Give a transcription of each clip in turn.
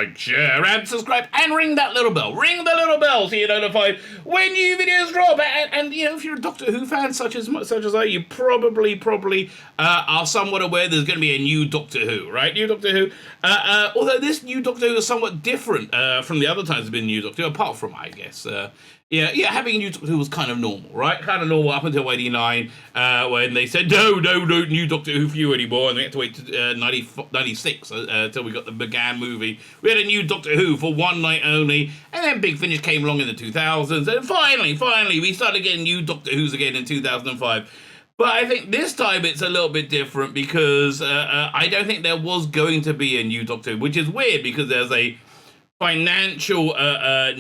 like, share, and subscribe, and ring that little bell. Ring the little bell so you're notified when new videos drop. And you know, if you're a Doctor Who fan, such as I, you probably are somewhat aware there's going to be a new Doctor Who, right? New Doctor Who. Although this new Doctor Who is somewhat different from the other times there's been new Doctor Who, apart from, I guess, having a new Doctor Who was kind of normal, right? Kind of normal up until 89, when they said, no new Doctor Who for you anymore, and we had to wait to 96 until we got the McGann movie. We had a new Doctor Who for one night only, and then Big Finish came along in the 2000s, and finally, we started getting new Doctor Who's again in 2005. But I think this time it's a little bit different because I don't think there was going to be a new Doctor Who, which is weird because there's a financial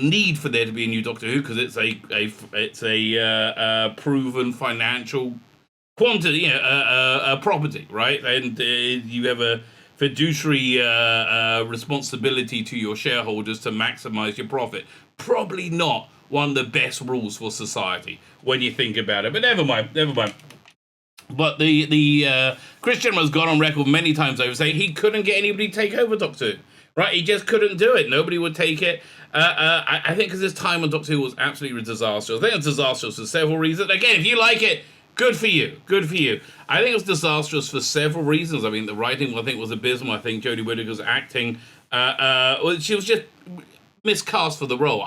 need for there to be a new Doctor Who because it's a proven financial quantity, property, right? And you have a fiduciary responsibility to your shareholders to maximize your profit. Probably not one of the best rules for society when you think about it. But never mind. But the Christian has gone on record many times over saying he couldn't get anybody to take over Doctor Who. Right, he just couldn't do it. Nobody would take it. I think because his time on Doctor Who was absolutely disastrous. I think it was disastrous for several reasons. Again, if you like it, good for you. I think it was disastrous for several reasons. I mean, the writing, I think, was abysmal. I think Jodie Whittaker's acting, she was just miscast for the role.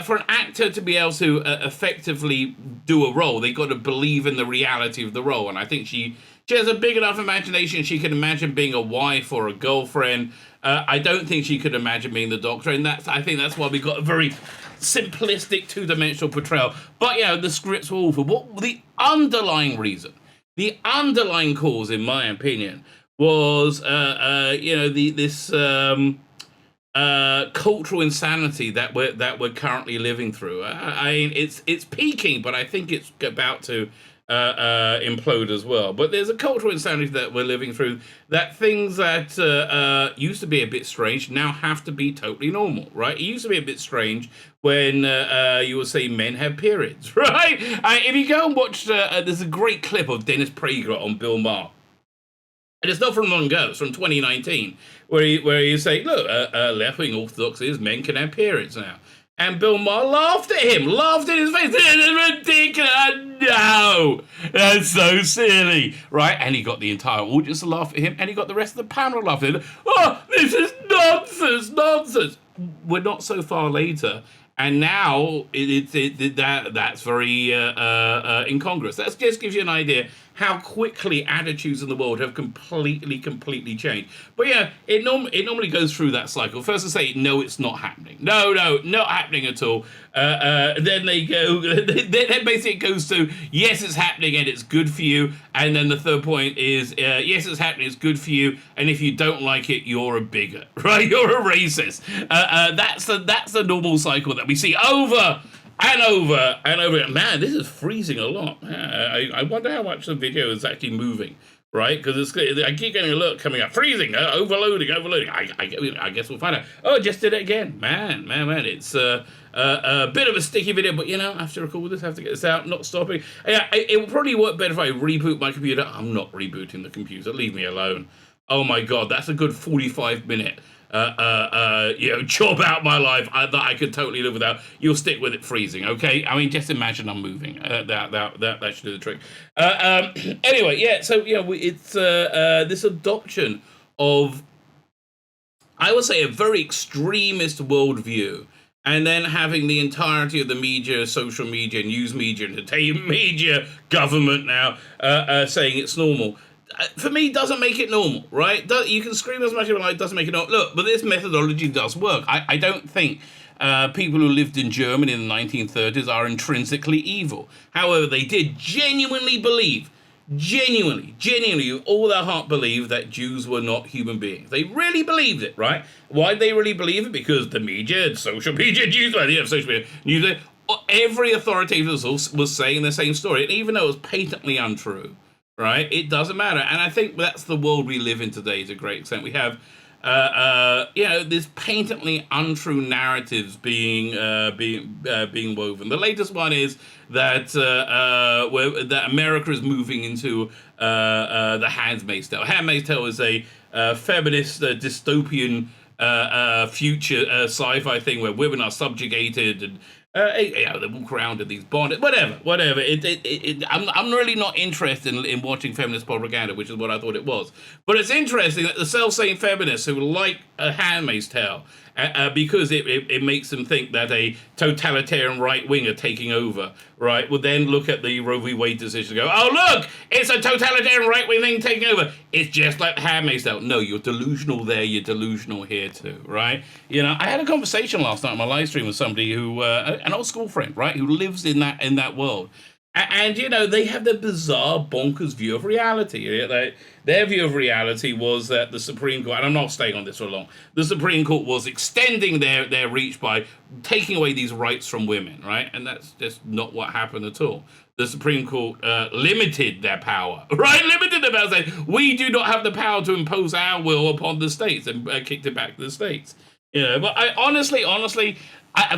For an actor to be able to effectively do a role, they got to believe in the reality of the role. And I think she has a big enough imagination. She can imagine being a wife or a girlfriend. I don't think she could imagine being the Doctor, and I think that's why we got a very simplistic, two-dimensional portrayal. But the scripts were awful. What the underlying reason, the underlying cause, in my opinion, was this cultural insanity that we're currently living through. It's peaking, but I think it's about to implode as well. But there's a cultural insanity that we're living through, that things that used to be a bit strange now have to be totally normal, right? It used to be a bit strange when you would say men have periods, right? If you go and watch, there's a great clip of Dennis Prager on Bill Maher. And it's not from long ago, it's from 2019, where you say, look, left-wing orthodoxy is men can have periods now. And Bill Maher laughed at him, laughed in his face. This is ridiculous. No, that's so silly, right? And he got the entire audience to laugh at him, and he got the rest of the panel to laugh at him. Oh, this is nonsense. We're not so far later, and now that's very incongruous. That just gives you an idea how quickly attitudes in the world have completely changed. But it normally goes through that cycle. First they say, no, it's not happening. No, not happening at all. Then they go, then basically it goes to, yes, it's happening and it's good for you. And then the third point is, yes, it's happening, it's good for you. And if you don't like it, you're a bigot, right? You're a racist. That's the normal cycle that we see over and over and over. Man, this is freezing a lot. I wonder how much the video is actually moving, right? Because I keep getting an alert coming up. Freezing, overloading. I guess we'll find out. Oh, just did it again. Man. It's a bit of a sticky video, but I have to record this, I have to get this out, not stopping. It would probably work better if I reboot my computer. I'm not rebooting the computer. Leave me alone. Oh my God, that's a good 45-minute chop out my life that I could totally live without. You'll stick with it freezing, okay? I mean, just imagine I'm moving. That should do the trick. Anyway, so it's this adoption of, I would say, a very extremist worldview, and then having the entirety of the media, social media, news media, entertainment media, government now saying it's normal. For me, doesn't make it normal, right? You can scream as much as you like, doesn't make it normal. Look, but this methodology does work. I don't think people who lived in Germany in the 1930s are intrinsically evil. However, they did genuinely believe, with all their heart believe that Jews were not human beings. They really believed it, right? Why did they really believe it? Because the media, social media, social media, news, every authoritative source was saying the same story. And even though it was patently untrue, right, it doesn't matter. And I think that's the world we live in today to a great extent. We have this patently untrue narratives being woven. The latest one is that that America is moving into the Handmaid's Tale. Handmaid's Tale is a feminist dystopian future sci-fi thing where women are subjugated and they walk around in these bonded, whatever. I'm really not interested in watching feminist propaganda, which is what I thought it was. But it's interesting that the self-same feminists who like A Handmaid's Tale, because it makes them think that a totalitarian right-winger taking over, right, would then look at the Roe v. Wade decision and go, oh, look, it's a totalitarian right-wing thing taking over. It's just like Handmaid's Tale. No, you're delusional there, you're delusional here too, right? You know, I had a conversation last night on my live stream with somebody who, an old school friend, right, who lives in that world. And, you know, they have the bizarre, bonkers view of reality. Their view of reality was that the Supreme Court, and I'm not staying on this for long, the Supreme Court was extending their reach by taking away these rights from women, right? And that's just not what happened at all. The Supreme Court limited their power, right? Limited their power, saying, we do not have the power to impose our will upon the states, and kicked it back to the states. You know, but I honestly,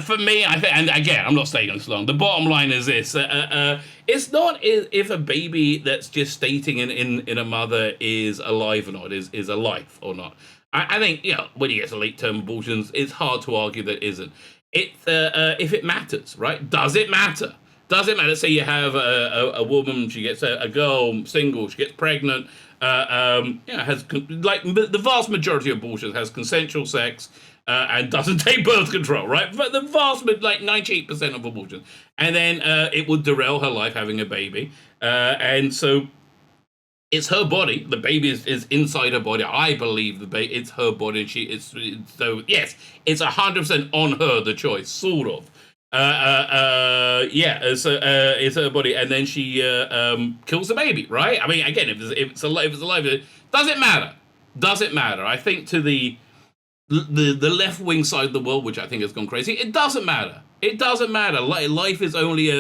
for me, I think, and again, I'm not staying on this long. The bottom line is this: it's not if a baby that's gestating in a mother is alive or not, is a life or not. I think, you know, when you get to late-term abortions, it's hard to argue that it isn't. If it matters, right? Does it matter? Does it matter? Say you have a woman, she gets a girl, single, she gets pregnant. Has, like, the vast majority of abortions has consensual sex. And doesn't take birth control, right? But the vast, like 98% of abortions. And then it would derail her life having a baby. And so it's her body. The baby is inside her body. I believe it's her body. And so, yes, it's 100% on her, the choice, sort of. It's her body. And then she kills the baby, right? I mean, again, if it's alive, does it matter? Does it matter? I think to the left-wing side of the world, which I think has gone crazy, it doesn't matter. It doesn't matter. Life is only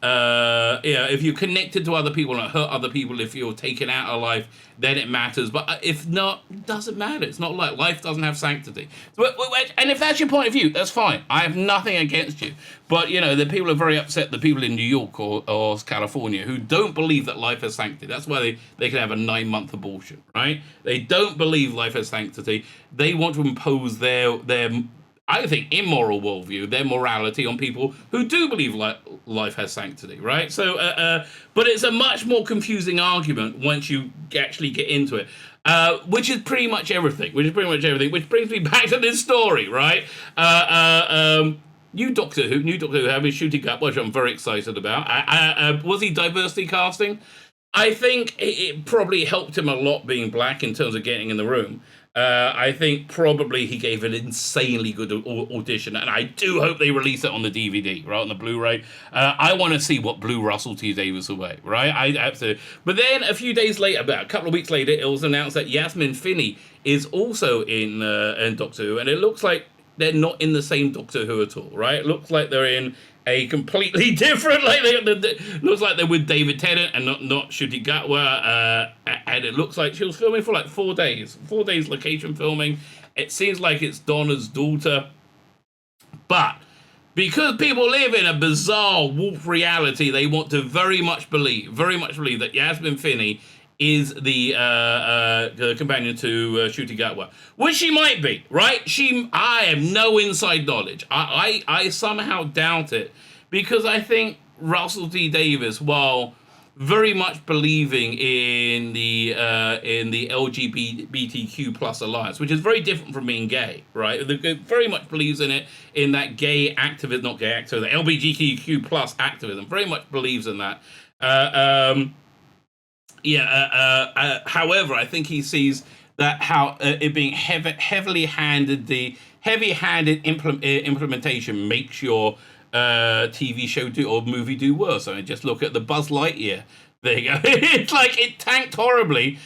if you're connected to other people and hurt other people, if you're taken out of life, then it matters. But if not, it doesn't matter. It's not like life doesn't have sanctity. And if that's your point of view, that's fine. I have nothing against you. But, you know, the people are very upset, the people in New York or California who don't believe that life has sanctity. That's why they can have a 9-month abortion, right? They don't believe life has sanctity. They want to impose their I think, immoral worldview, their morality on people who do believe life has sanctity, right? So, but it's a much more confusing argument once you actually get into it, which is pretty much everything, which brings me back to this story, right? New Doctor Who having Ncuti Gatwa, which I'm very excited about. Was he diversity casting? I think it probably helped him a lot being black in terms of getting in the room. I think probably he gave an insanely good audition, and I do hope they release it on the DVD, right, on the Blu-ray. I want to see what blew Russell T Davies away, right? I absolutely. But then a few days later, about a couple of weeks later, it was announced that Yasmin Finney is also in Doctor Who, and it looks like they're not in the same Doctor Who at all, right? It looks like they're in a completely different, like looks like they're with David Tennant and not Ncuti Gatwa, and it looks like she was filming for like 4 days location filming. It seems like it's Donna's daughter, but because people live in a bizarre wolf reality, they want to very much believe that Yasmin Finney is the companion to Ncuti Gatwa, which she might be, right? I have no inside knowledge. I somehow doubt it, because I think Russell T Davies, while very much believing in the LGBTQ plus alliance, which is very different from being gay, right? It very much believes in it, in that gay activism, not gay activism, LGBTQ plus activism, very much believes in that. However, I think he sees that how it being heavy-handed implementation makes your TV show or movie do worse. I mean, just look at the Buzz Lightyear. There you go. It's like it tanked horribly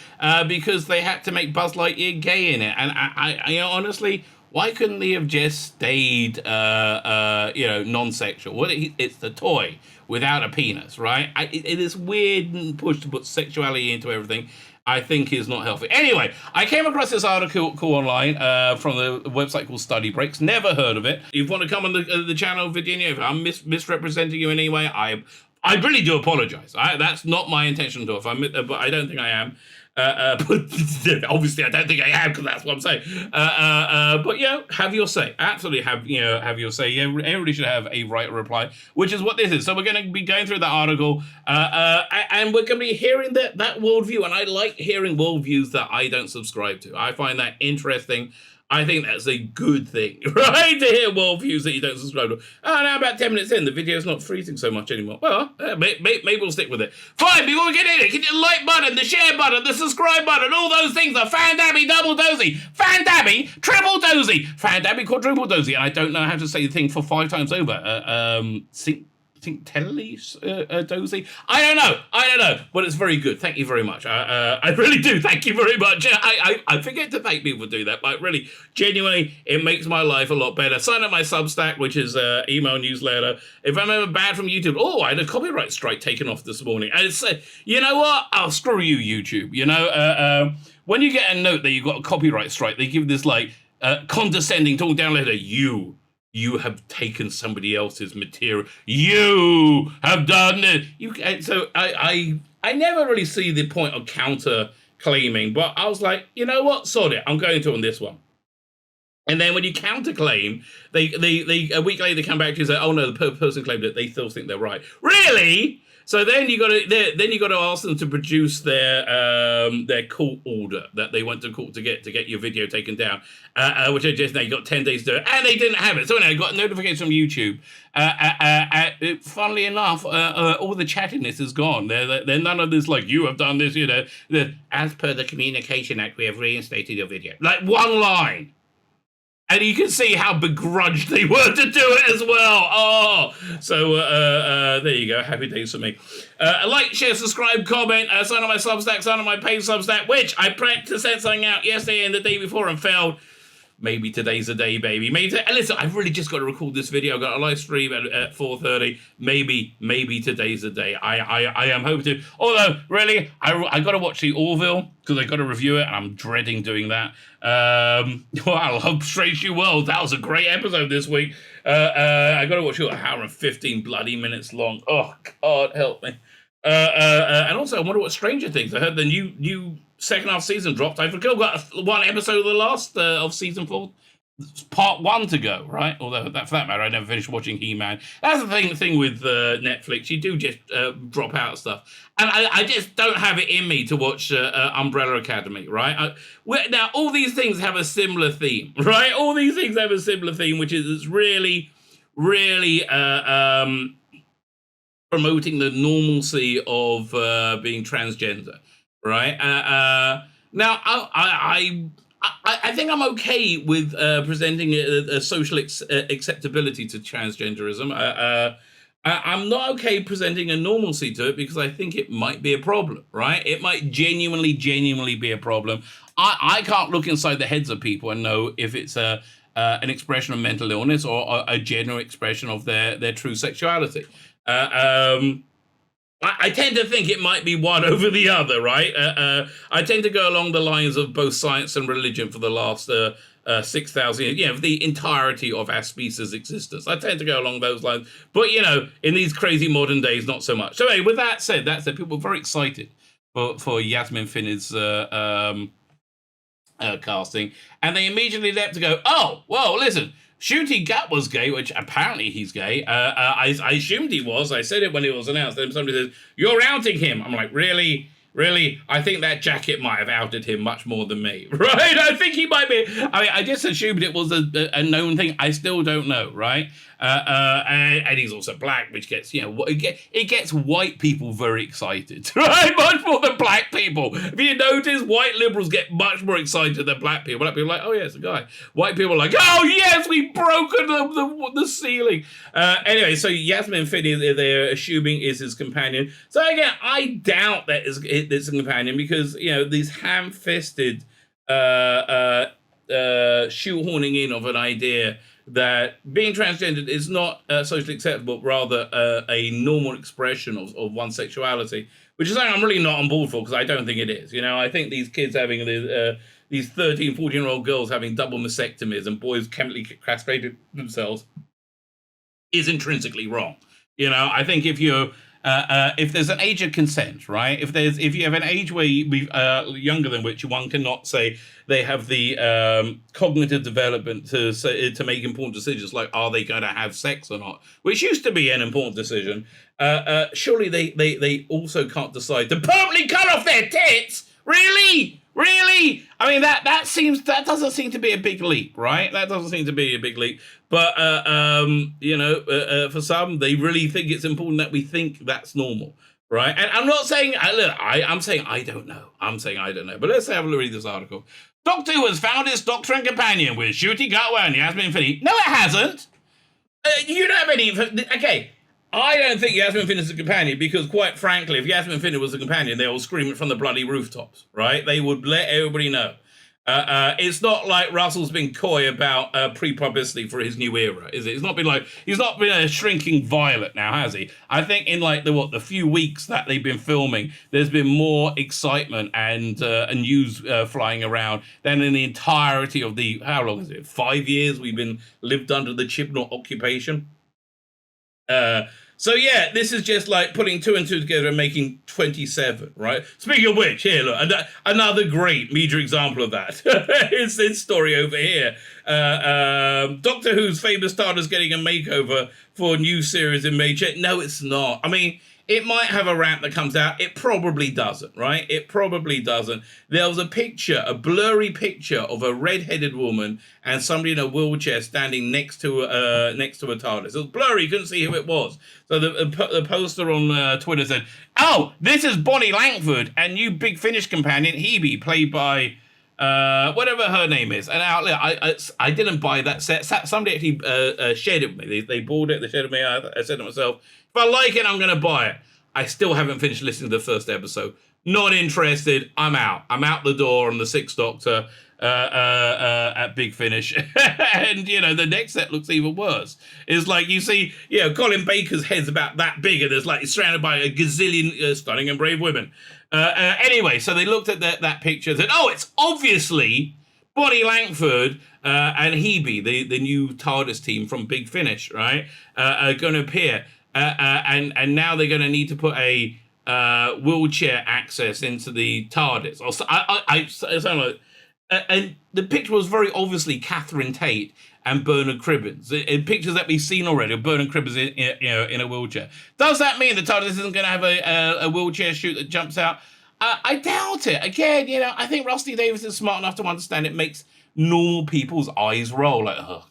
because they had to make Buzz Lightyear gay in it. And I honestly, why couldn't they have just stayed, non-sexual? Well, it's the toy without a penis, right? It is weird push to put sexuality into everything. I think is not healthy. Anyway, I came across this article online from the website called Study Breaks. Never heard of it. If you want to come on the channel, Virginia, if I'm misrepresenting you in any way, I really do apologize. That's not my intention, but I don't think I am. But obviously, I don't think I have, because that's what I'm saying. But have your say. Absolutely, have your say. Yeah, everybody should have a right to reply, which is what this is. So we're going to be going through that article, and we're going to be hearing that worldview. And I like hearing worldviews that I don't subscribe to. I find that interesting. I think that's a good thing, right? To hear worldviews that you don't subscribe to. Oh, now about 10 minutes in, the video's not freezing so much anymore. Well, maybe we'll stick with it. Fine, before we get in it, hit the like button, the share button, the subscribe button, all those things are Fan-Dabby double dozy, Fan-Dabby triple dozy, Fan-Dabby quadruple dozy. And I don't know how to say the thing for 5 times over. Dozy. I don't know, but it's very good. Thank you very much. I really do. Thank you very much. I forget to thank people who do that, but really, genuinely, it makes my life a lot better. Sign up my Substack, which is email newsletter. If I'm ever bad from YouTube, I had a copyright strike taken off this morning. And it's you know what? I'll screw you, YouTube. When you get a note that you got a copyright strike, they give this condescending talking down letter. You have taken somebody else's material. You have done it. So I never really see the point of counter claiming, but I was like, you know what? Sod it. I'm going to on this one. And then when you counter claim, they a week later they come back to you and say, oh no, the person claimed it. They still think they're right. Really? So then you got to ask them to produce their court order that they went to court to get your video taken down, which they got 10 days to do it, and they didn't have it. So anyway, I got a notification from YouTube. Funnily enough, all the chattiness is gone. They're none of this you have done this. As per the Communication Act, we have reinstated your video. Like one line. And you can see how begrudged they were to do it as well. So there you go. Happy days for me. Like, share, subscribe, comment, sign on my Substack, sign on my paid Substack, which I planned to send something out yesterday and the day before and failed. Maybe today's the day, baby. Listen, I've really just got to record this video. I've got a live stream at 4:30. Maybe today's the day. I am hoping to. Although, really, I got to watch the Orville because I got to review it, and I'm dreading doing that. Well, Strange New World. That was a great episode this week. I got to watch it an hour and 15 bloody minutes long. Oh, God, help me. And also, I wonder what Stranger Things. I heard the new second half season dropped. I've got one episode of the last of season 4, part 1 to go, right? Although for that matter, I never finished watching He-Man. That's the thing with Netflix. You do just drop out stuff, and I just don't have it in me to watch Umbrella Academy, right? Now all these things have a similar theme, right? All these things have a similar theme, which is it's really promoting the normalcy of being transgender. Right. Now, I think I'm okay with presenting a social acceptability to transgenderism. I'm not okay presenting a normalcy to it because I think it might be a problem. Right. It might genuinely be a problem. I can't look inside the heads of people and know if it's an expression of mental illness or a general expression of their true sexuality. I tend to think it might be one over the other, right? I tend to go along the lines of both science and religion for the last 6,000 years, the entirety of our species' existence. I tend to go along those lines. But, in these crazy modern days, not so much. So, anyway, with that said, people were very excited for Yasmin Finney's casting. And they immediately leapt to go, oh, well, listen, Ncuti Gatwa's gay, which apparently he's gay. I assumed he was. I said it when it was announced. Then somebody says, you're outing him. I'm like, really? Really? I think that jacket might have outed him much more than me, right? I think he might be. I just assumed it was a known thing. I still don't know, right? And he's also black, which gets, it gets white people very excited, right? Much more than black people. If you notice, white liberals get much more excited than black people. Black people are like, oh, yeah, it's a guy. White people are like, oh, yes, we've broken the ceiling. Anyway, so Yasmin Finney, they're assuming is his companion. So again, I doubt that it's a companion because, these ham-fisted shoehorning in of an idea that being transgendered is not socially acceptable, rather a normal expression of one's sexuality, which is something I'm really not on board for because I don't think it is. I think these kids having these 13, 14-year-old girls having double mastectomies and boys chemically castrated themselves is intrinsically wrong. I think if you're if there's an age of consent, right? If you have an age where younger than which one cannot say they have the cognitive development to make important decisions, like are they going to have sex or not, which used to be an important decision. Surely they also can't decide to permanently cut off their tits. Really? I mean, that doesn't seem to be a big leap, right? That doesn't seem to be a big leap. But for some, they really think it's important that we think that's normal, right? And I'm not saying I'm saying I don't know. But let's have a read this article. Doctor Who has found its Doctor and companion with Ncuti, Gatwa, and Yasmin Finney. No, it hasn't. You don't have any. Okay. I don't think Yasmin Finney is a companion because, quite frankly, if Yasmin Finney was a companion, they will scream it from the bloody rooftops, right? They would let everybody know. It's not like Russell's been coy about pre-publicity for his new era, is it? It's not been like he's not been a shrinking violet now, has he? I think in like the few weeks that they've been filming, there's been more excitement and news flying around than in the entirety of the how long is it? 5 years we've been lived under the Chibnall occupation. So yeah, this is just like putting 2 and 2 together and making 27, right? Speaking of which, here, look, another great media example of that. It's this story over here. Doctor Who's famous Tardis getting a makeover for a new series in May. No, it's not. I mean, it might have a ramp that comes out. It probably doesn't, right? It probably doesn't. There was a picture, a blurry picture of a red-headed woman and somebody in a wheelchair standing next to a TARDIS. It was blurry. You couldn't see who it was. So the poster on Twitter said, "Oh, this is Bonnie Langford and new Big Finish companion Hebe, played by whatever her name is." And I didn't buy that set. Somebody actually shared it with me. They bought it. They shared it with me. I said to myself, if I like it, I'm going to buy it. I still haven't finished listening to the first episode. Not interested. I'm out. I'm out the door on the Sixth Doctor at Big Finish. And, the next set looks even worse. It's like you see, Colin Baker's head's about that big and he's surrounded by a gazillion stunning and brave women. Anyway, so they looked at that picture and said, oh, it's obviously Bonnie Langford and Hebe, the new TARDIS team from Big Finish, right, are going to appear. And now they're going to need to put a wheelchair access into the TARDIS. And the picture was very obviously Catherine Tate and Bernard Cribbins. In pictures that we've seen already of Bernard Cribbins in a wheelchair. Does that mean the TARDIS isn't going to have a wheelchair chute that jumps out? I doubt it. Again, I think Rusty Davies is smart enough to understand it makes normal people's eyes roll. Like, oh,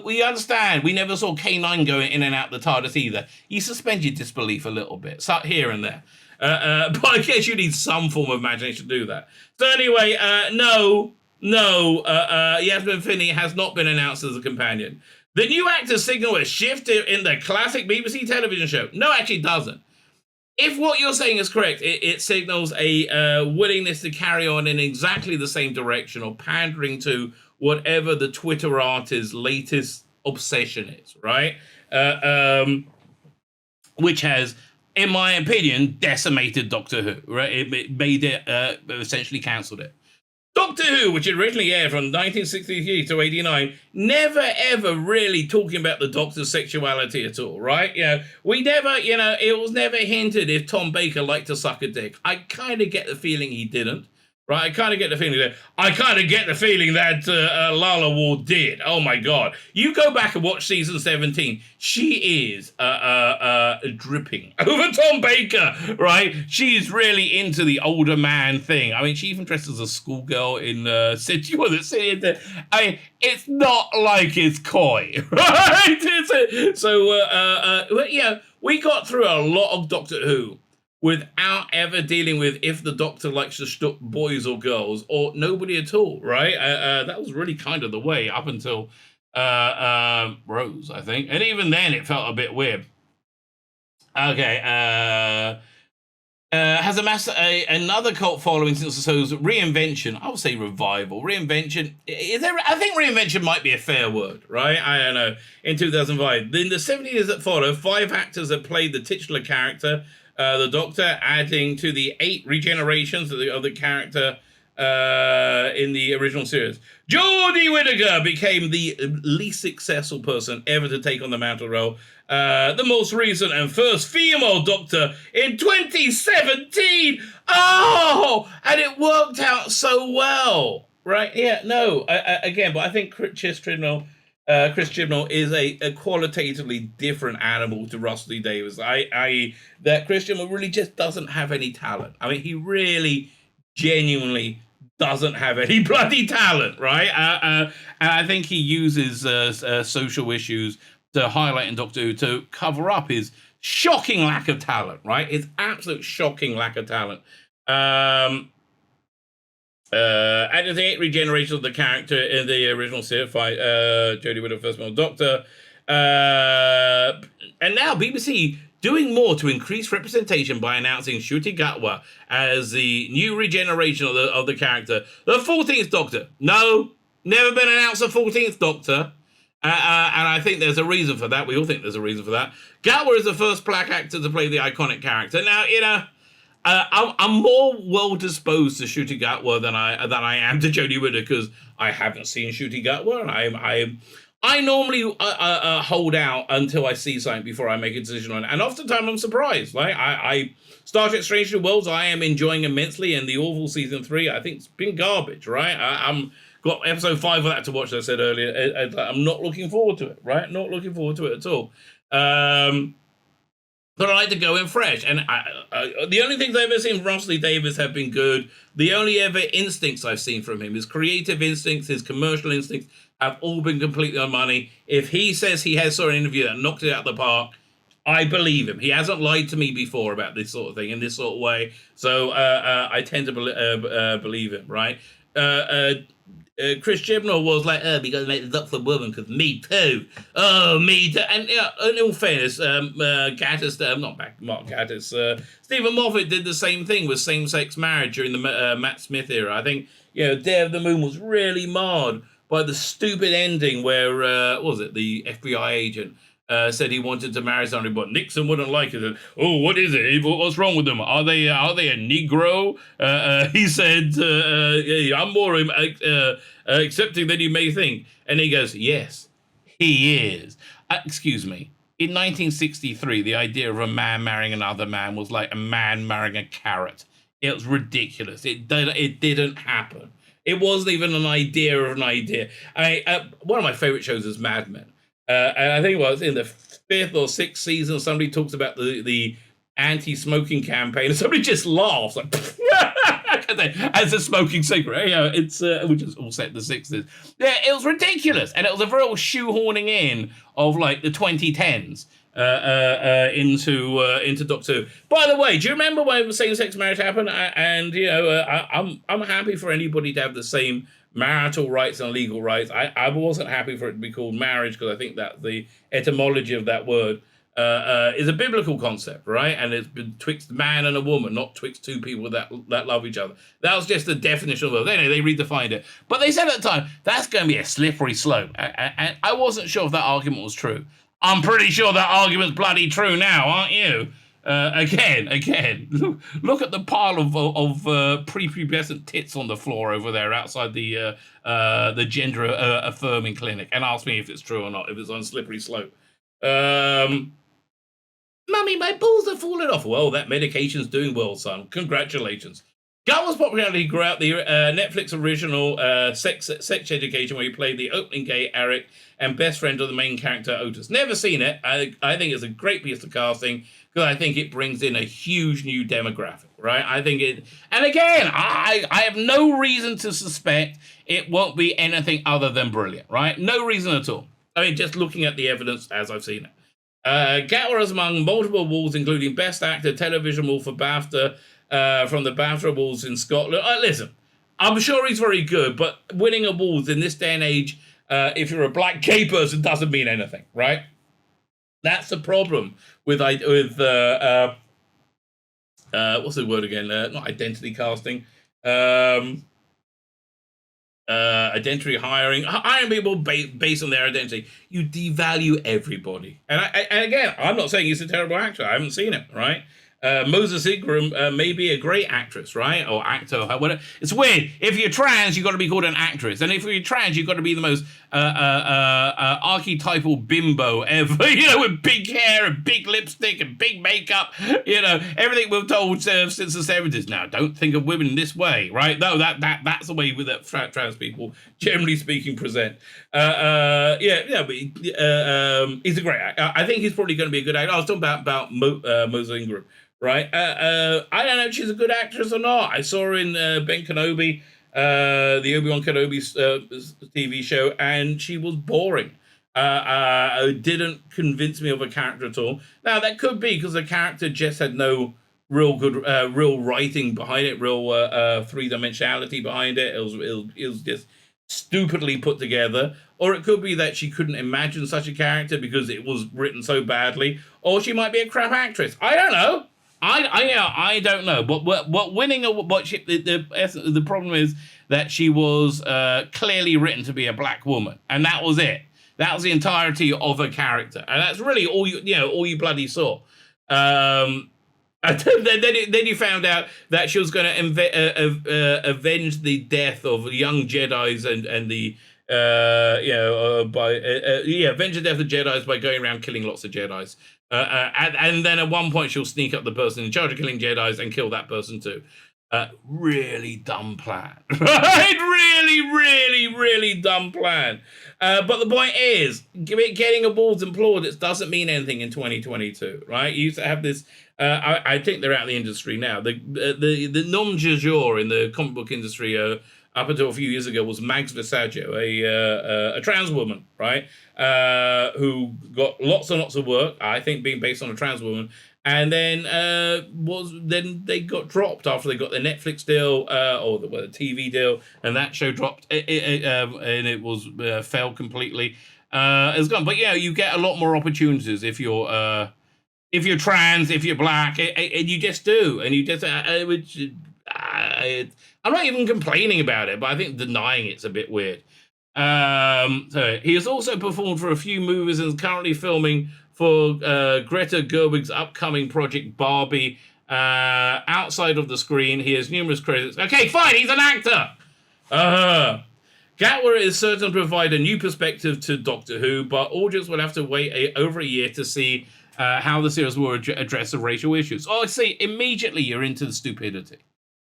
we understand. We never saw K9 going in and out the TARDIS either. You suspend your disbelief a little bit, so here and there. But I guess you need some form of imagination to do that. So anyway, no, Yasmin Finney has not been announced as a companion. The new actor signal a shift in the classic BBC television show. No, it actually doesn't. If what you're saying is correct, it signals a willingness to carry on in exactly the same direction or pandering to whatever the Twitter artist's latest obsession is, right? Which has, in my opinion, decimated Doctor Who, right? It made it, essentially cancelled it. Doctor Who, which originally aired from 1963 to 89, never ever really talking about the Doctor's sexuality at all, right? We never, it was never hinted if Tom Baker liked to suck a dick. I kind of get the feeling he didn't. Right, I kind of get the feeling that Lala Ward did. Oh my God! You go back and watch season 17. She is dripping over Tom Baker. Right, she's really into the older man thing. I mean, she even dressed as a schoolgirl in City. I mean, it's not like it's coy, right? We got through a lot of Doctor Who without ever dealing with if the Doctor likes to shtuck boys or girls, or nobody at all, right? That was really kind of the way up until Rose, I think. And even then, it felt a bit weird. Okay. Has amassed another cult following since the show's reinvention. I would say revival. Reinvention. I think reinvention might be a fair word, right? I don't know. In 2005. In the 70 years that follow, 5 actors have played the titular character, the Doctor, adding to the 8 regenerations of the character in the original series. Jodie Whittaker became the least successful person ever to take on the mantle role, the most recent and first female Doctor in 2017. Oh, and it worked out so well, right? Yeah, no, again, but I think Chris Chibnall is a qualitatively different animal to Russell T Davies. That Chris Chibnall really just doesn't have any talent. I mean, he really genuinely doesn't have any bloody talent, right? And I think he uses social issues to highlight in Doctor Who to cover up his shocking lack of talent, right? His absolute shocking lack of talent. And the 8 regeneration of the character in the original certified Jodie Whittaker First Male Doctor. And now BBC doing more to increase representation by announcing Ncuti Gatwa as the new regeneration of the character. The 14th Doctor. No, never been announced the 14th Doctor. And I think there's a reason for that. We all think there's a reason for that. Gatwa is the first black actor to play the iconic character. Now, I'm more well disposed to Ncuti Gatwa than I am to Jodie Whittaker because I haven't seen Ncuti Gatwa, and I normally hold out until I see something before I make a decision on it. And oftentimes I'm surprised. Like I Star Trek Strange New Worlds, I am enjoying immensely, and the Orville season 3, I think it's been garbage, right? I'm got episode 5 of that to watch, as I said earlier. I'm not looking forward to it, right? Not looking forward to it at all. But I like to go in fresh. And the only things I've ever seen from Russell T Davies have been good. The only ever instincts I've seen from him, his creative instincts, his commercial instincts, have all been completely on money. If he says he saw an interview that knocked it out of the park, I believe him. He hasn't lied to me before about this sort of thing in this sort of way. So I tend to believe him, right? Chris Chibnall was like, we got to make the Doctor woman because me too. Oh, me too. And in all fairness, Mark Gatiss, Stephen Moffat did the same thing with same-sex marriage during the Matt Smith era. I think, Day of the Moon was really marred by the stupid ending where, what was it, the FBI agent said he wanted to marry somebody, but Nixon wouldn't like it. And, oh, what is it? What's wrong with them? Are they a Negro? He said, I'm more accepting than you may think. And he goes, yes, he is. Excuse me. In 1963, the idea of a man marrying another man was like a man marrying a carrot. It was ridiculous. It didn't happen. It wasn't even an idea of an idea. One of my favorite shows is Mad Men. And I think it was in the 5th or 6th season, somebody talks about the anti-smoking campaign, and somebody just laughs like as a smoking cigarette. It's which is all set in the 60s. Yeah, it was ridiculous, and it was a real shoehorning in of like the 2010s into Doctor Who. By the way, do you remember when same-sex marriage happened? I'm happy for anybody to have the same marital rights and legal rights. I wasn't happy for it to be called marriage because I think that the etymology of that word is a biblical concept, right? And it's betwixt man and a woman, not twixt two people that love each other. That was just the definition of it. Anyway, they redefined it. But they said at the time, that's going to be a slippery slope. And I wasn't sure if that argument was true. I'm pretty sure that argument's bloody true now, aren't you? Again, look at the pile of prepubescent tits on the floor over there outside the gender affirming clinic, and ask me if it's true or not, if it's on a slippery slope. Mummy, my balls are falling off. Well, that medication's doing well, son. Congratulations. Gatwa's popularity grew out the Netflix original Sex Education, where he played the opening gay Eric and best friend of the main character Otis. Never seen it. I think it's a great piece of casting because I think it brings in a huge new demographic, right? I think it, and again, I have no reason to suspect it won't be anything other than brilliant, right? No reason at all. I mean, just looking at the evidence as I've seen it. Gatwa is among multiple awards, including Best Actor, Television Award for BAFTA, from the BAFTA Awards in Scotland. Listen, I'm sure he's very good, but winning awards in this day and age, if you're a black gay person, doesn't mean anything, right? That's the problem with what's the word again? Not identity casting. Identity hiring people based on their identity. You devalue everybody. And again, I'm not saying he's a terrible actor. I haven't seen it, right? Moses Ingram may be a great actress, right? Or actor, or whatever. It's weird. If you're trans, you've got to be called an actress. And if you're trans, you've got to be the most archetypal bimbo ever, with big hair and big lipstick and big makeup, everything we've told since the 70s. Now, don't think of women this way, right? No, that's the way that trans people, generally speaking, present. But he's a great actor. I think he's probably going to be a good actor. I was talking about Moses Ingram. Right, I don't know if she's a good actress or not. I saw her in Ben Kenobi, the Obi-Wan Kenobi TV show, and she was boring. Didn't convince me of a character at all. Now that could be because the character just had no real good, real writing behind it, real three-dimensionality behind it. It was just stupidly put together. Or it could be that she couldn't imagine such a character because it was written so badly. Or she might be a crap actress. I don't know. I don't know, but winning the problem is that she was clearly written to be a black woman, and that was it. That was the entirety of her character, and that's really all you bloody saw. And then you found out that she was going to avenge the death of young Jedis and the avenge the death of Jedis by going around killing lots of Jedis. And then at one point she'll sneak up the person in charge of killing Jedis and kill that person too. Really dumb plan. Right? Really dumb plan. But the point is, getting awards and plaudits doesn't mean anything in 2022, right? You used to have this. I think they're out of the industry now. The nom du jour in the comic book industry up until a few years ago was Mags Versaggio, a trans woman, right, who got lots and lots of work, I think being based on a trans woman, and then they got dropped after they got their Netflix deal or the TV deal, and that show dropped, and it was failed completely. It's gone, but you get a lot more opportunities if you're trans, if you're black, and you just do, and you just I'm not even complaining about it, but I think denying it's a bit weird. So he has also performed for a few movies and is currently filming for Greta Gerwig's upcoming project Barbie. Outside of the screen, he has numerous credits. Okay, fine, he's an actor. Gatwa is certain to provide a new perspective to Doctor Who, but audience will have to wait over a year to see how the series will address the racial issues. Oh, I see. Immediately you're into the stupidity,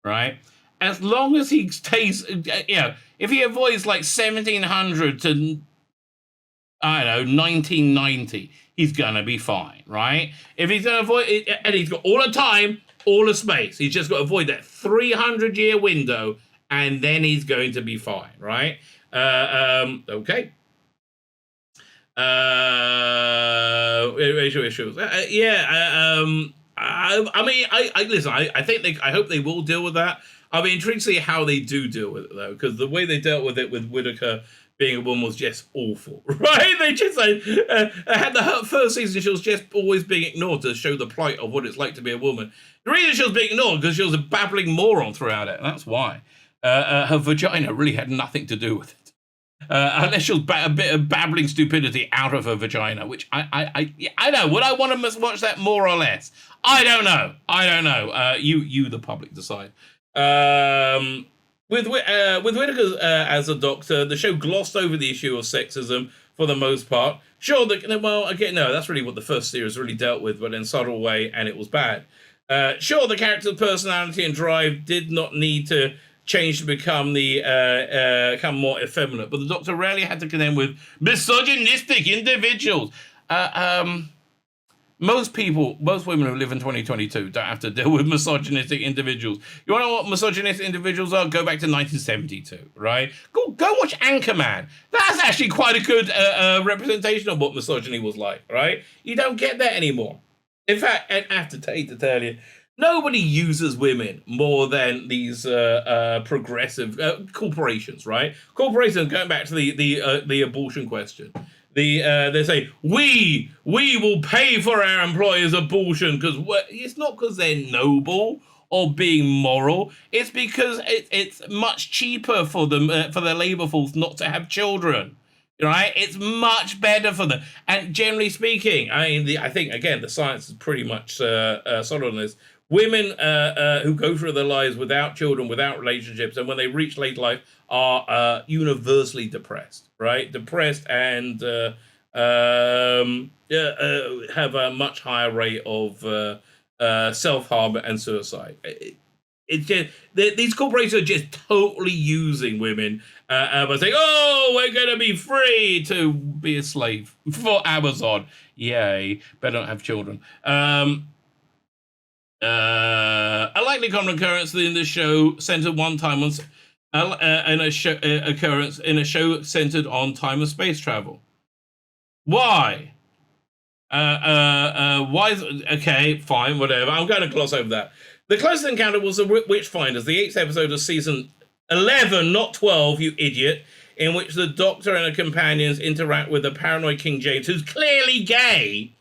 right? As long as he stays, if he avoids like 1700 to, I don't know, 1990, he's gonna be fine, right? If he's gonna avoid it, and he's got all the time, all the space, he's just got to avoid that 300-year window, and then he's going to be fine, right? Okay. Racial issues. I think I hope they will deal with that. I'll be intrigued to see how they do deal with it, though, because the way they dealt with it with Whittaker being a woman was just awful, right? They just had the first season, she was just always being ignored to show the plight of what it's like to be a woman. The reason she was being ignored because she was a babbling moron throughout it, and that's why. Her vagina really had nothing to do with it. Unless she was a bit of babbling stupidity out of her vagina, which I know. Would I want to watch that more or less? I don't know. You, the public, decide. With Whittaker as a doctor, the show glossed over the issue of sexism for the most part. Sure, that's really what the first series really dealt with, but in a subtle way, and it was bad. Sure, the character's personality and drive did not need to change to become more effeminate, but the Doctor rarely had to contend with misogynistic individuals. Most women who live in 2022 don't have to deal with misogynistic individuals. You want to know what misogynistic individuals are? Go back to 1972, right? Go watch Anchorman. That's actually quite a good representation of what misogyny was like, right? You don't get that anymore. In fact, I have to tell you, nobody uses women more than these progressive corporations, right? Corporations, going back to the abortion question. They say, we will pay for our employers' abortion because it's not because they're noble or being moral. It's because it's much cheaper for them for their labor force not to have children. right? It's much better for them. And generally speaking, I think, again, the science is pretty much solid on this. Women who go through their lives without children, without relationships, and when they reach late life are universally depressed, right? Depressed and have a much higher rate of self-harm and suicide. It's just these corporations are just totally using women by saying, "Oh, we're going to be free to be a slave for Amazon." Yay! Better not have children. A likely common occurrence in the show centered one time on occurrence in a show centered on time and space travel. Why? Why? Okay, fine, whatever. I'm going to gloss over that. The closest encounter was the Witchfinders, the 8th episode of season 11, not 12, you idiot, in which the Doctor and her companions interact with the paranoid King James, who's clearly gay.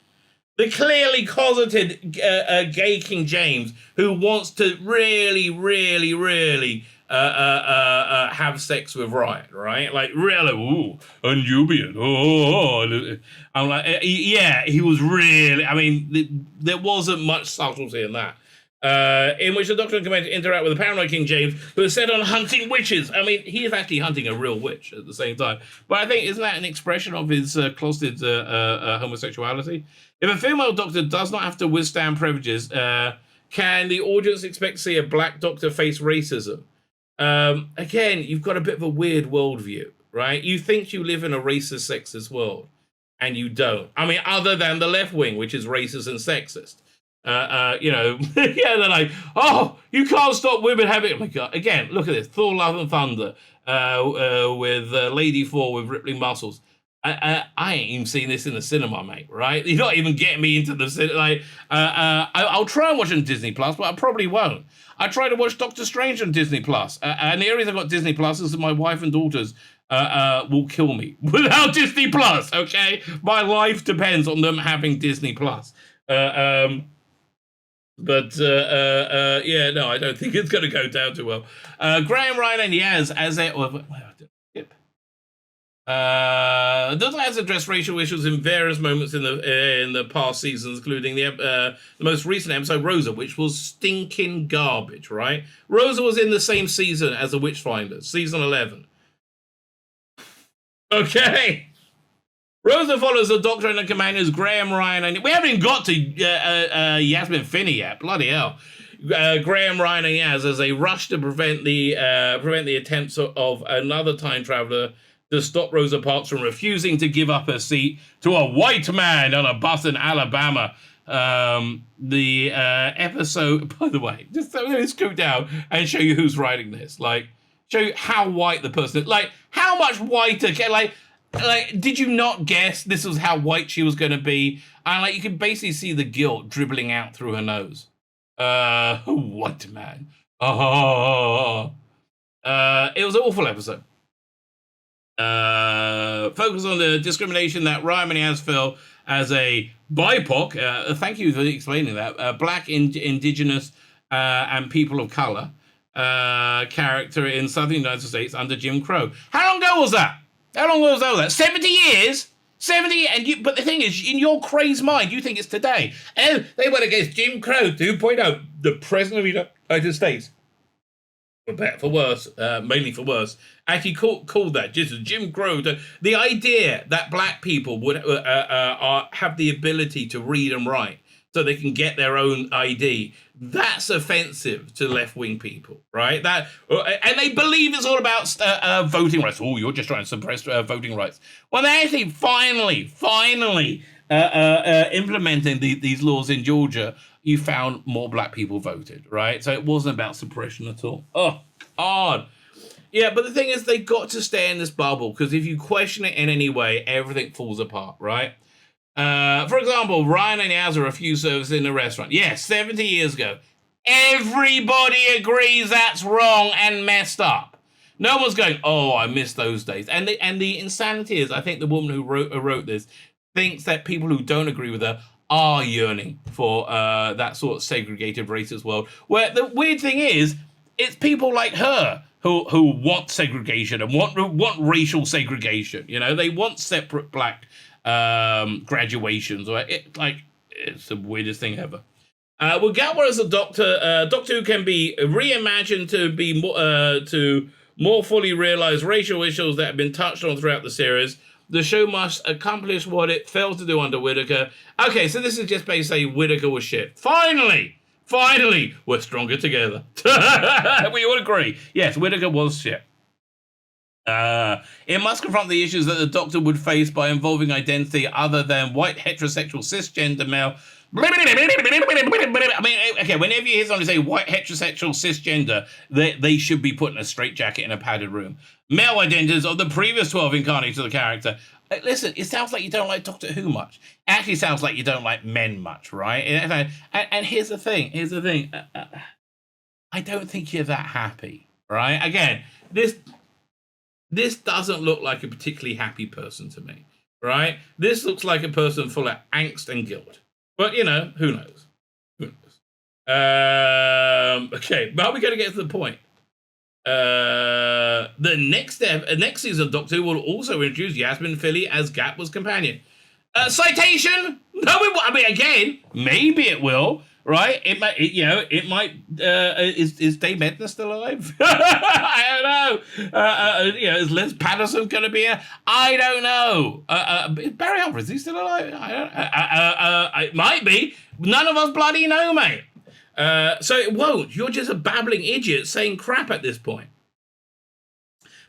The clearly closeted gay King James, who wants to really, really, really have sex with Riot, right? Like, really, ooh, and Nubian, oh. I'm like, yeah, he was really, I mean, there wasn't much subtlety in that. In which the Doctor and Commander interact with the paranoid King James, who is set on hunting witches. I mean, he is actually hunting a real witch at the same time. But I think, isn't that an expression of his closeted homosexuality? If a female Doctor does not have to withstand privileges, can the audience expect to see a black Doctor face racism? Again, you've got a bit of a weird worldview, right? You think you live in a racist, sexist world, and you don't. I mean, other than the left wing, which is racist and sexist. Yeah, they're like, oh, you can't stop women having. Oh my God! Again, look at this: Thor: Love and Thunder with Lady Thor with rippling muscles. I ain't even seen this in the cinema, mate. Right? You're not even getting me into the cinema. Like, I'll try and watch it on Disney Plus, but I probably won't. I tried to watch Doctor Strange on Disney Plus, and the only reason I got Disney Plus is that my wife and daughters will kill me without Disney Plus. Okay, my life depends on them having Disney Plus. Yeah, no, I don't think it's going to go down too well. Graham, Ryan, and Yaz as a Douglas has addressed racial issues in various moments in the past seasons, including the most recent episode, Rosa, which was stinking garbage. Right, Rosa was in the same season as the Witchfinders, season 11. Okay. Rosa follows the Doctor and the companions, Graham, Ryan, and we haven't even got to Yasmin Finney yet. Bloody hell. Graham, Ryan, and Yaz as they rush to prevent the attempts of another time traveler to stop Rosa Parks from refusing to give up her seat to a white man on a bus in Alabama. The episode, by the way, just let me scoot down and show you who's writing this. Like, show you how white the person is. Like, how much whiter can, like, did you not guess this was how white she was going to be? And, like, you can basically see the guilt dribbling out through her nose. White man. Oh. It was an awful episode. Focus on the discrimination that Ryan has felt as a BIPOC. Thank you for explaining that. Black, indigenous, and people of color character in southern United States under Jim Crow. How long ago was that? 70 years? 70, but the thing is, in your crazed mind, you think it's today. And they went against Jim Crow 2.0, the president of the United States. For better, for worse, mainly for worse, actually called that just Jim Crow. The idea that black people would have the ability to read and write so they can get their own ID, that's offensive to left-wing people, right? And they believe it's all about voting rights. Oh, you're just trying to suppress voting rights. Well, they're actually finally implementing these laws in Georgia. You found more black people voted, right? So it wasn't about suppression at all. Oh, odd. Yeah, but the thing is, they got to stay in this bubble, because if you question it in any way, everything falls apart, right? For example, Ryan and Yaz refused service in a restaurant. Yes, 70 years ago. Everybody agrees that's wrong and messed up. No one's going, oh, I miss those days. And the insanity is, I think the woman who wrote this thinks that people who don't agree with her are yearning for that sort of segregated racist world. Where the weird thing is, it's people like her who want segregation and want racial segregation. You know, they want separate black graduations. Or it's the weirdest thing ever. Well, Gatwa as a Doctor, Doctor Who can be reimagined to be to more fully realize racial issues that have been touched on throughout the series. The show must accomplish what it failed to do under Whittaker. Okay, so this is just basically Whittaker was shit. Finally, we're stronger together. We all agree. Yes, Whittaker was shit. It must confront the issues that the Doctor would face by involving identity other than white, heterosexual, cisgender male. I mean, okay, whenever you hear somebody say white, heterosexual, cisgender, they should be put in a straitjacket in a padded room. Male identities of the previous 12 incarnates of the character. Listen, it sounds like you don't like Doctor Who much. It actually sounds like you don't like men much, right? And here's the thing. I don't think you're that happy, right? Again, this doesn't look like a particularly happy person to me, right? This looks like a person full of angst and guilt. But, you know, who knows? Okay, but we're going to get to the point. The next season of Doctor Who will also introduce Yasmin Finney as Gatwa's companion. Citation? No, I mean, again, maybe it will, right? It might. Is Dave Edna still alive? I don't know. Is Liz Patterson going to be here? I don't know. Barry Alvarez, is he still alive? It might be. None of us bloody know, mate. So it won't. You're just a babbling idiot saying crap at this point.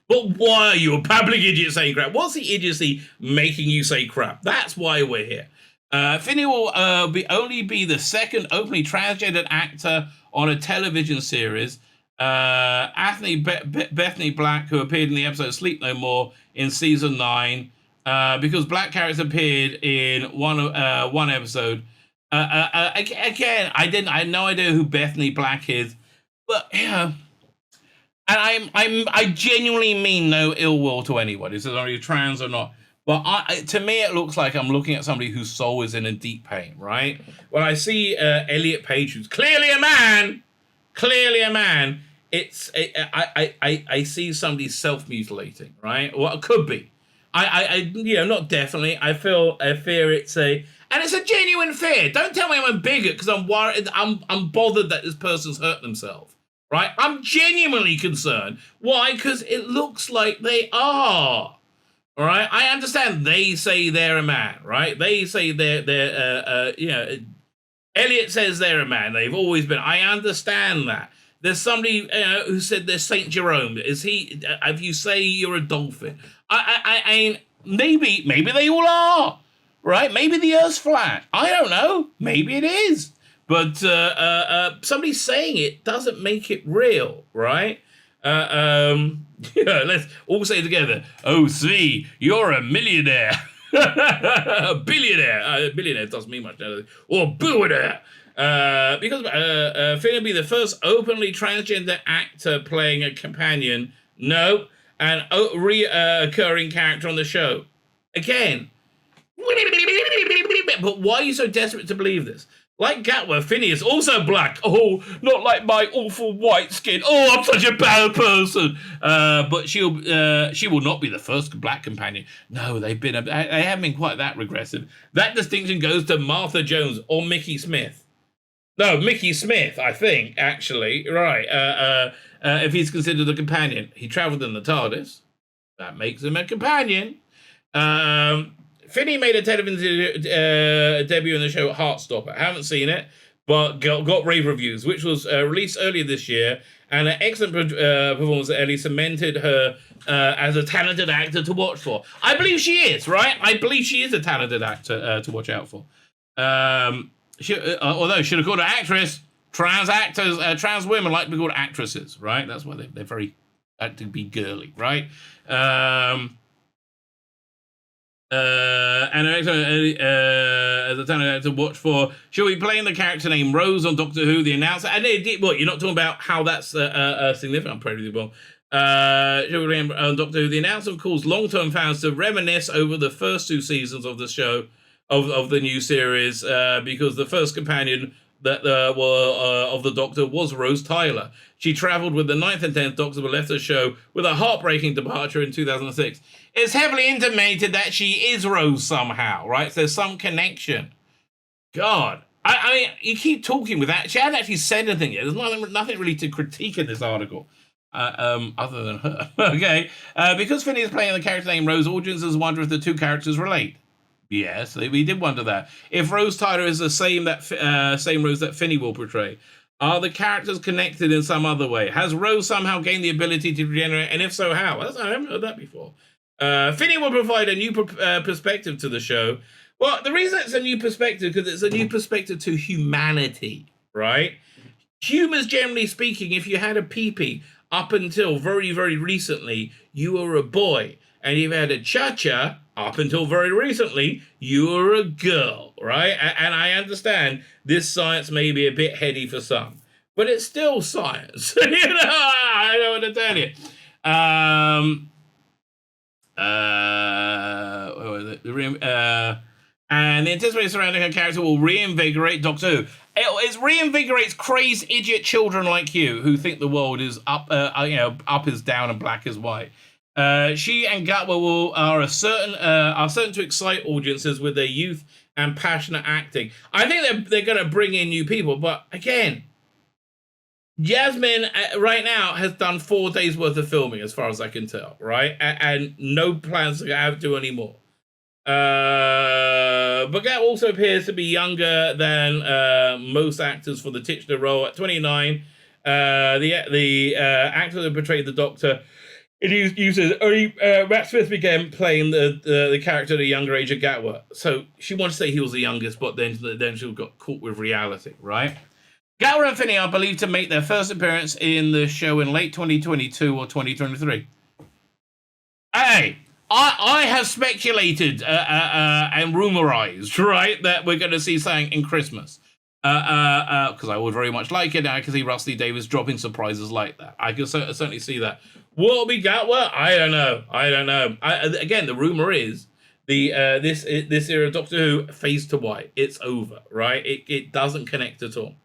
But why are you a babbling idiot saying crap? What's the idiocy making you say crap? That's why we're here. Finney will only be the second openly transgendered actor on a television series. Bethany Black, who appeared in the episode Sleep No More in season 9, because black characters appeared in one episode. Again, I had no idea who Bethany Black is, but yeah. And I genuinely mean no ill will to anybody, so whether you're trans or not. But to me, it looks like I'm looking at somebody whose soul is in a deep pain, right? When I see Elliot Page, who's clearly a man, I see somebody self-mutilating, right? Well, it could be. Not definitely. I fear it's a genuine fear. Don't tell me I'm a bigot because I'm worried. I'm bothered that this person's hurt themselves. Right? I'm genuinely concerned. Why? Because it looks like they are. All right? I understand they say they're a man, right? They say Elliot says they're a man. They've always been. I understand that. There's somebody who said they're Saint Jerome. Is he? If you say you're a dolphin, maybe they all are, right? Maybe the Earth's flat. I don't know. Maybe it is. But somebody saying it doesn't make it real, right? Let's all say it together. Oh, Tzvi, you're a millionaire. A billionaire. A billionaire doesn't mean much. Or billionaire. Because Finney will be the first openly transgender actor playing a companion. No. An recurring character on the show. Again. But why are you so desperate to believe this? Like Gatwa, Finney is also black. Oh, not like my awful white skin. Oh, I'm such a bad person. But she will not be the first black companion. No, they haven't been quite that regressive. That distinction goes to Martha Jones or Mickey Smith. No, Mickey Smith, I think, actually. Right. If he's considered a companion. He travelled in the Tardis. That makes him a companion. Finney made a television debut in the show Heartstopper. I haven't seen it, but got rave reviews, which was released earlier this year, and an excellent performance that Ellie cemented her as a talented actor to watch for. I believe she is, right? I believe she is a talented actor to watch out for. Although she should have called her actress, trans women like to be called actresses, right? That's why they're very like to be girly, right? And as a talented actor to watch for, she'll be playing the character named Rosa on Doctor Who, the announcer. And what, you're not talking about how that's significant? I'm pretty well. She'll be playing on Doctor Who. The announcer calls long-term fans to reminisce over the first 2 seasons of the show, of the new series, because the first companion that of the Doctor was Rose Tyler. She travelled with the 9th and 10th Doctor, but left the show with a heartbreaking departure in 2006. It's heavily intimated that she is Rose somehow, right? So there's some connection. God. I mean, you keep talking with that. She hasn't actually said anything yet. There's nothing really to critique in this article. Other than her. Okay. Because Finney is playing the character named Rose, audiences wonder if the two characters relate. Yes, we did wonder that. If Rose Tyler is the same Rose that Finney will portray, are the characters connected in some other way? Has Rose somehow gained the ability to regenerate, and if so, how? I haven't heard that before. Finney will provide a new perspective to the show. Well, the reason it's a new perspective, because it's a new perspective to humanity, right? Humans, generally speaking, if you had a pee-pee up until very, very recently, you were a boy. And if you had a cha-cha up until very recently, you were a girl, right? And I understand this science may be a bit heady for some, but it's still science. You know, I don't want to tell you. And the anticipation surrounding her character will reinvigorate Doctor Who. It reinvigorates crazed idiot children like you who think the world is up is down and black is white. She and Gatwa are certain to excite audiences with their youth and passionate acting. I think they're going to bring in new people, but again, Yasmin right now has done 4 days worth of filming, as far as I can tell, right? And no plans to have to anymore. But Gat also appears to be younger than most actors for the titular role. At 29, the actor that portrayed the Doctor, it uses only Matt Smith began playing the character at a younger age of Gatwa. So she wants to say he was the youngest, but then she got caught with reality, right? Gatwa and Finney are believed to make their first appearance in the show in late 2022 or 2023. Hey! I have speculated and rumorized, right, that we're going to see something in Christmas. Because I would very much like it. I can see Rusty Davies dropping surprises like that. I can certainly see that. Will it be Gatwa? I don't know. Again, the rumor is this era of Doctor Who fades to white. It's over, right? It doesn't connect at all.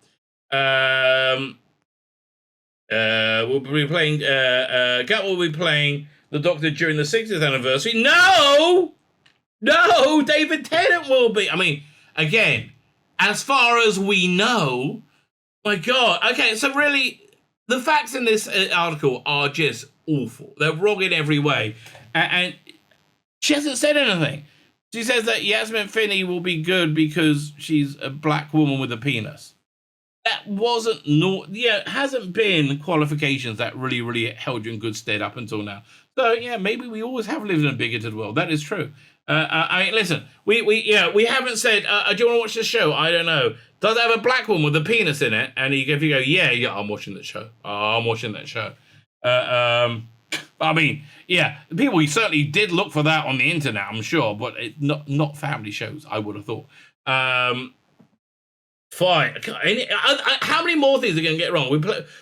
We'll be playing. Gatwa will be playing the Doctor during the 60th anniversary. No, David Tennant will be. I mean, again, as far as we know, my God. Okay, so really, the facts in this article are just awful. They're wrong in every way, and she hasn't said anything. She says that Yasmin Finney will be good because she's a black woman with a penis. That hasn't been qualifications that really held you in good stead up until now. So yeah, maybe we always have lived in a bigoted world. That is true. I mean, listen, we haven't said, do you want to watch this show? I don't know. Does it have a black woman with a penis in it? And if you go, yeah, I'm watching that show. I'm watching that show. I mean, yeah, people certainly did look for that on the internet, I'm sure, but not family shows, I would have thought. Fine. How many more things are going to get wrong?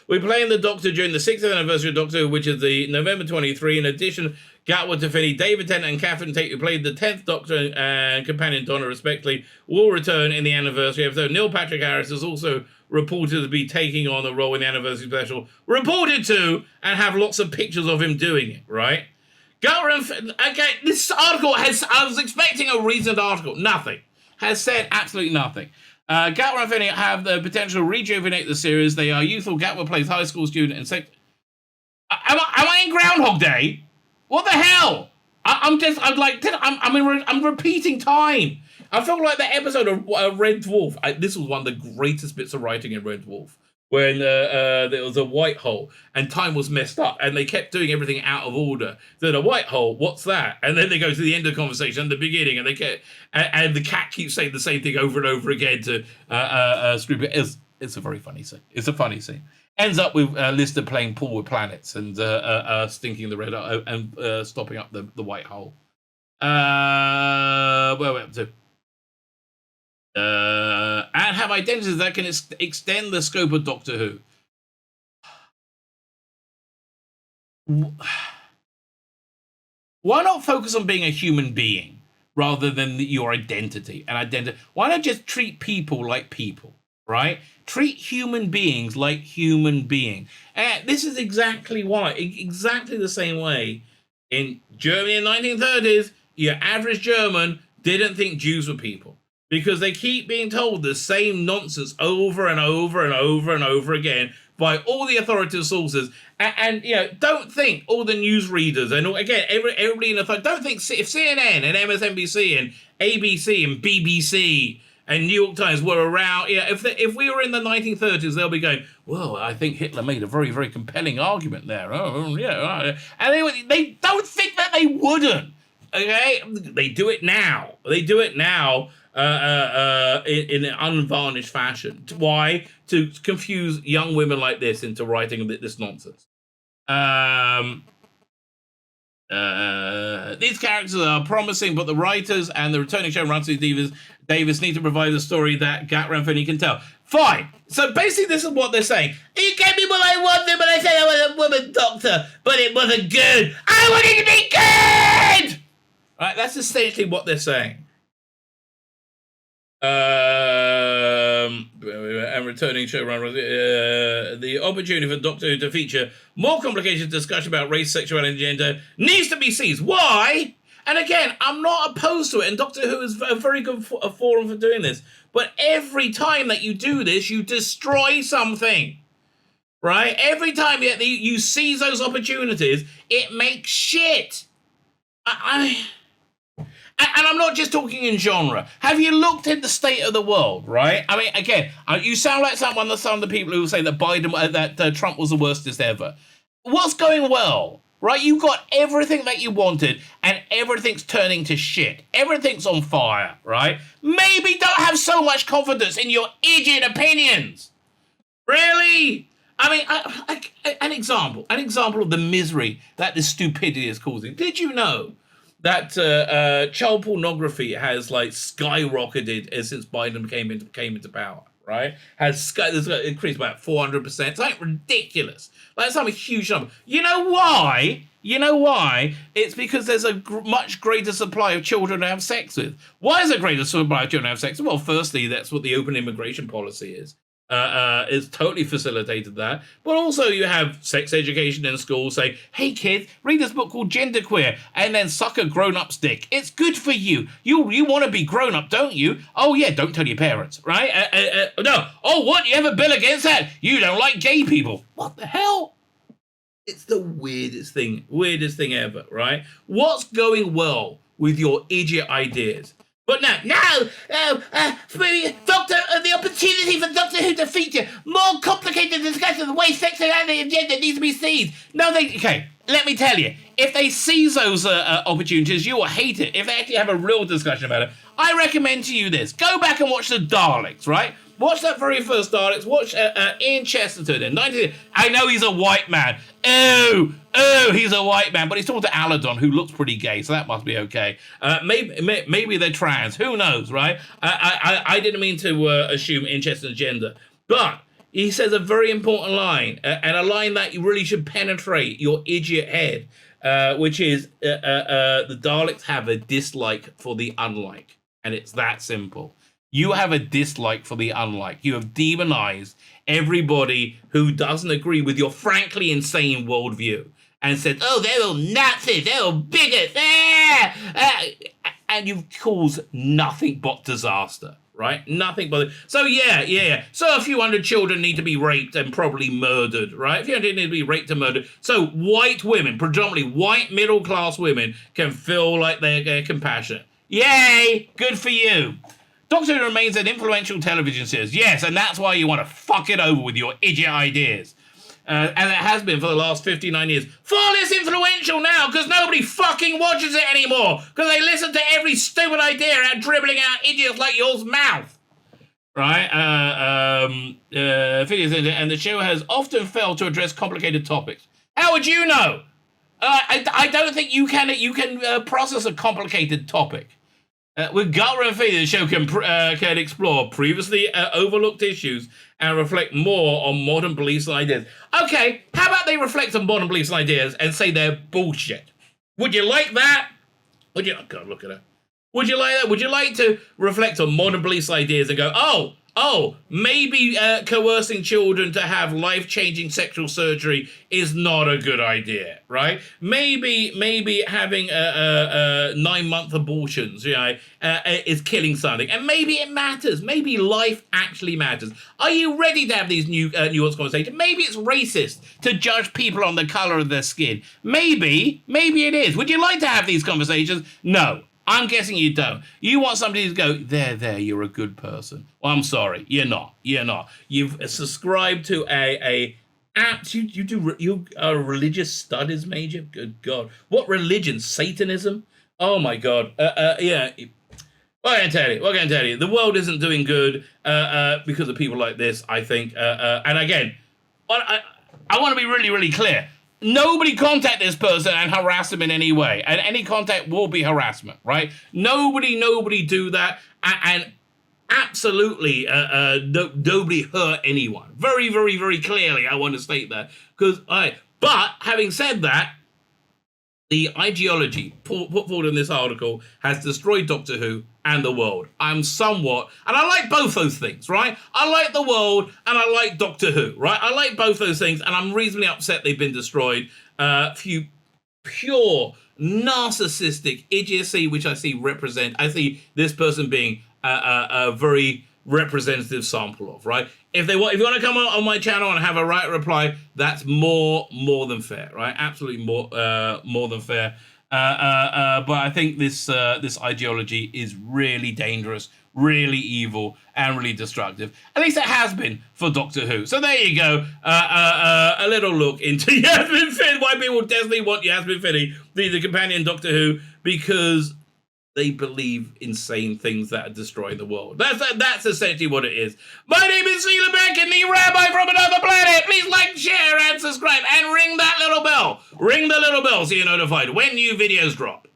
We're playing the Doctor during the 6th anniversary of Doctor Who, which is the November 23. In addition, Gatwa to Finney, David Tennant and Catherine Tate, who played the 10th Doctor and companion Donna, respectively, will return in the anniversary episode. Neil Patrick Harris is also reported to be taking on the role in the anniversary special. Reported to, and have lots of pictures of him doing it, right? Okay, this article I was expecting a reasoned article. Nothing. Has said absolutely nothing. Gatwa and Finney have the potential to rejuvenate the series. They are youthful. Gatwa plays high school student and Am I in Groundhog Day? What the hell? I'm repeating time. I feel like that episode of Red Dwarf. This was one of the greatest bits of writing in Red Dwarf, when there was a white hole and time was messed up and they kept doing everything out of order. So the white hole, what's that? And then they go to the end of the conversation, the beginning, and and the cat keeps saying the same thing over and over again to Scrooge. It's a very funny scene. It's a funny scene. Ends up with Lister playing pool with planets and stinking the red and stopping up the white hole. Where are we up to? And have identities that can extend the scope of Doctor Who. Why not focus on being a human being rather than your identity? Why not just treat people like people? right? Treat human beings like human beings. And this is exactly why, exactly the same way in Germany in the 1930s, your average German didn't think Jews were people because they keep being told the same nonsense over and over and over and over again by all the authoritative sources. And you know, don't think all the newsreaders and again, everybody in authority, don't think if CNN and MSNBC and ABC and BBC and New York Times were around, yeah, if we were in the 1930s, they'll be going, well, I think Hitler made a very, very compelling argument there. Oh, yeah. And they don't think that they wouldn't. Okay? They do it now. They do it now in an unvarnished fashion. Why? To confuse young women like this into writing this nonsense. These characters are promising, but the writers and the returning showrunner Davis need to provide a story that Gatwa and Finney can tell. Fine. So basically, this is what they're saying. You gave me what I wanted, but I said I was a woman doctor, but it wasn't good. I wanted to be good. Right? That's essentially what they're saying. And returning showrunner, the opportunity for Doctor Who to feature more complicated discussion about race, sexuality, and gender needs to be seized. Why? And again, I'm not opposed to it, and Doctor Who is a very good forum for doing this. But every time that you do this, you destroy something. Right? Every time you seize those opportunities, it makes shit. And I'm not just talking in genre. Have you looked at the state of the world, right? I mean, again, you sound like some of the people who say that Trump was the worstest ever. What's going well, right? You got everything that you wanted, and everything's turning to shit. Everything's on fire, right? Maybe don't have so much confidence in your idiot opinions. Really? I mean, an example of the misery that this stupidity is causing. Did you know that child pornography has like skyrocketed since Biden came into power, right? Has increased by about 400%. It's like ridiculous. Like it's like a huge number. You know why? It's because there's a much greater supply of children to have sex with. Why is there a greater supply of children to have sex with? Well, firstly, that's what the open immigration policy is. It's totally facilitated that. But also you have sex education in schools saying, hey kids, read this book called Genderqueer and then suck a grown-up's dick. It's good for you. You want to be grown-up, don't you? Oh yeah, don't tell your parents, right? No. Oh, what? You have a bill against that? You don't like gay people. What the hell? It's the weirdest thing ever, right? What's going well with your idiot ideas? But the opportunity for Doctor Who to feature more complicated discussion of the way sexuality and gender needs to be seized. Okay, let me tell you, if they seize those opportunities, you will hate it. If they actually have a real discussion about it, I recommend to you this. Go back and watch the Daleks, right? Watch that very first Daleks. Watch Ian Chesterton in 19... I know he's a white man. Oh, he's a white man. But he's talking to Aladon, who looks pretty gay, so that must be okay. Maybe they're trans. Who knows, right? I didn't mean to assume Ian Chesterton's gender. But he says a very important line, and a line that you really should penetrate your idiot head, which is the Daleks have a dislike for the unlike. And it's that simple. You have a dislike for the unlike. You have demonized everybody who doesn't agree with your frankly insane worldview and said, oh, they're all Nazis, they're all bigots, and you've caused nothing but disaster, right? Nothing but... So, yeah. So a few hundred children need to be raped and probably murdered, right? A few hundred need to be raped and murdered. So white women, predominantly white middle-class women, can feel like they're compassionate. Yay! Good for you. Doctor Who remains an influential television series. Yes, and that's why you want to fuck it over with your idiot ideas. And it has been for the last 59 years. Far less influential now, because nobody fucking watches it anymore. Because they listen to every stupid idea out dribbling out idiots like yours mouth. Right? And the show has often failed to address complicated topics. How would you know? I don't think you can process a complicated topic. With Gatwa and Finney, the show can explore previously overlooked issues and reflect more on modern beliefs and ideas. Okay, how about they reflect on modern beliefs and ideas and say they're bullshit? Would you like that? Would you? Oh God, look at her. Would you like that? Would you like to reflect on modern beliefs and ideas and go, oh, oh, maybe coercing children to have life-changing sexual surgery is not a good idea, right? Maybe having 9-month abortions, is killing something, and maybe it matters. Maybe life actually matters. Are you ready to have these nuanced conversations? Maybe it's racist to judge people on the color of their skin. Maybe it is. Would you like to have these conversations? No. I'm guessing you don't. You want somebody to go, there, you're a good person. Well, I'm sorry, you're not. You've subscribed to you are a religious studies major? Good God. What religion? Satanism? Oh my God. Yeah. What can I tell you? The world isn't doing good because of people like this, I think. And again, I want to be really, really clear. Nobody contact this person and harass them in any way. And any contact will be harassment, right? Nobody do that. And absolutely, nobody hurt anyone. Very, very, very clearly, I want to state that. But having said that, the ideology put forward in this article has destroyed Doctor Who and the world. And I like both those things, right? I like the world and I like Doctor Who, right? I like both those things, and I'm reasonably upset they've been destroyed. Few pure narcissistic idiocy, which I see this person being a very representative sample of, right? If you want to come on my channel and have a right reply, that's more than fair, right? Absolutely more than fair. But I think this ideology is really dangerous, really evil, and really destructive. At least it has been for Doctor Who. So there you go. A little look into Yasmin Finney. Why people definitely want Yasmin Finney, the companion Doctor Who, because they believe insane things that are destroying the world. That's essentially what it is. My name is Tzvi Lebetkin, the Rabbi from another planet. Please like, share, and subscribe, and ring that little bell. Ring the little bell so you're notified when new videos drop.